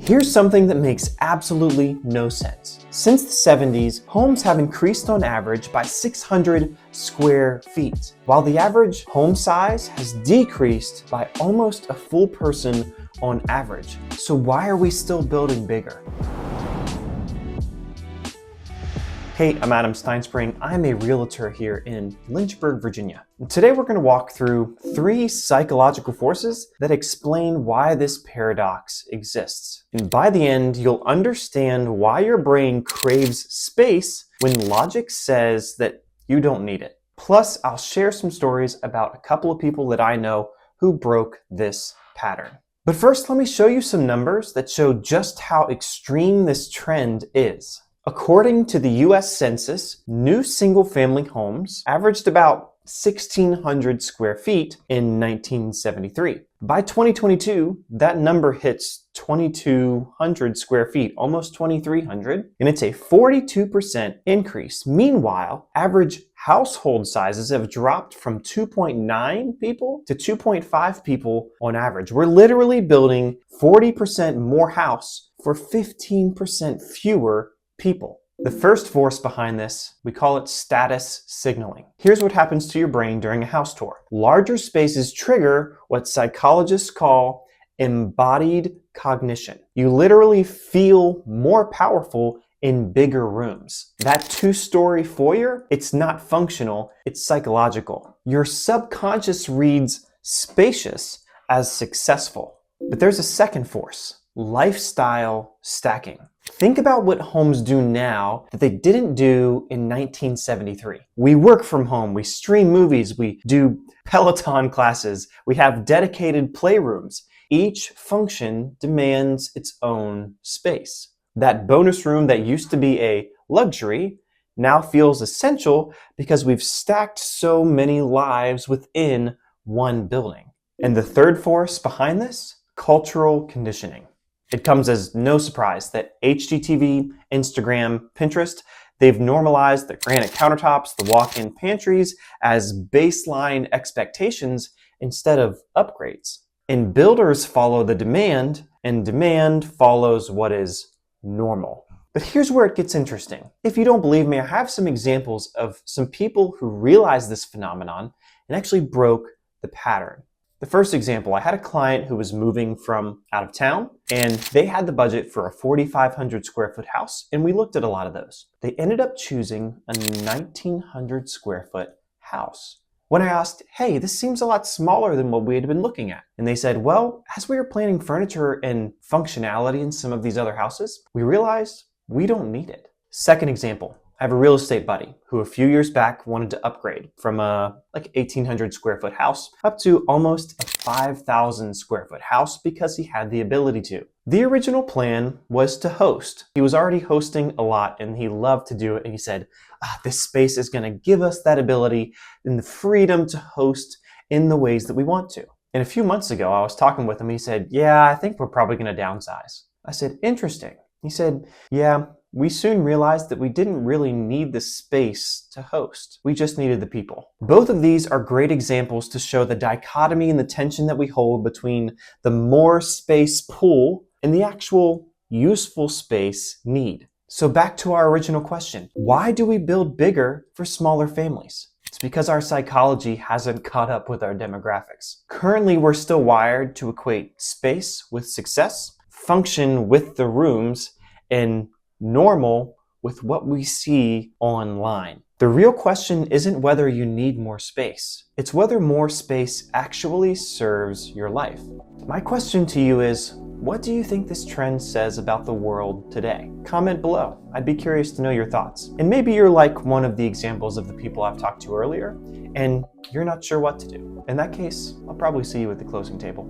Here's something that makes absolutely no sense. Since the 70s, homes have increased on average by 600 square feet, while the average home size has decreased by almost a full person on average. So why are we still building bigger? Hey, I'm Adam Stinespring. I'm a realtor here in Lynchburg, Virginia. And today we're going to walk through 3 psychological forces that explain why this paradox exists. And by the end, you'll understand why your brain craves space when logic says that you don't need it. Plus, I'll share some stories about a couple of people that I know who broke this pattern. But first, let me show you some numbers that show just how extreme this trend is. According to the US Census, new single-family homes averaged about 1,600 square feet in 1973. By 2022, that number hits 2,200 square feet, almost 2,300, and it's a 42% increase. Meanwhile, average household sizes have dropped from 2.9 people to 2.5 people on average. We're literally building 40% more house for 15% fewer people. The first force behind this, we call it status signaling. Here's what happens to your brain during a house tour. Larger spaces trigger what psychologists call embodied cognition. You literally feel more powerful in bigger rooms. That 2-story foyer, it's not functional, it's psychological. Your subconscious reads spacious as successful. But there's a second force, lifestyle stacking. Think about what homes do now that they didn't do in 1973. We work from home, we stream movies, we do Peloton classes, we have dedicated playrooms. Each function demands its own space. That bonus room that used to be a luxury now feels essential because we've stacked so many lives within one building. And the third force behind this, cultural conditioning. It comes as no surprise that HGTV, Instagram, Pinterest, they've normalized the granite countertops, the walk-in pantries as baseline expectations instead of upgrades. And builders follow the demand, and demand follows what is normal. But here's where it gets interesting. If you don't believe me, I have some examples of some people who realized this phenomenon and actually broke the pattern. The first example, I had a client who was moving from out of town and they had the budget for a 4,500 square foot house, and we looked at a lot of those. They ended up choosing a 1,900 square foot house. When I asked, hey, this seems a lot smaller than what we had been looking at. And they said, well, as we were planning furniture and functionality in some of these other houses, we realized we don't need it. Second example, I have a real estate buddy who a few years back wanted to upgrade from a 1,800 square foot house up to almost a 5,000 square foot house because he had the ability to. The original plan was to host. He was already hosting a lot and he loved to do it. And he said, this space is going to give us that ability and the freedom to host in the ways that we want to. And a few months ago, I was talking with him. He said, yeah, I think we're probably going to downsize. I said, interesting. He said, yeah. We soon realized that we didn't really need the space to host. We just needed the people. Both of these are great examples to show the dichotomy and the tension that we hold between the more space pull and the actual useful space need. So back to our original question. Why do we build bigger for smaller families? It's because our psychology hasn't caught up with our demographics. Currently, we're still wired to equate space with success, function with the rooms, and normal with what we see online. The real question isn't whether you need more space. It's whether more space actually serves your life. My question to you is, what do you think this trend says about the world today? Comment below. I'd be curious to know your thoughts. And maybe you're like one of the examples of the people I've talked to earlier, and you're not sure what to do. In that case, I'll probably see you at the closing table.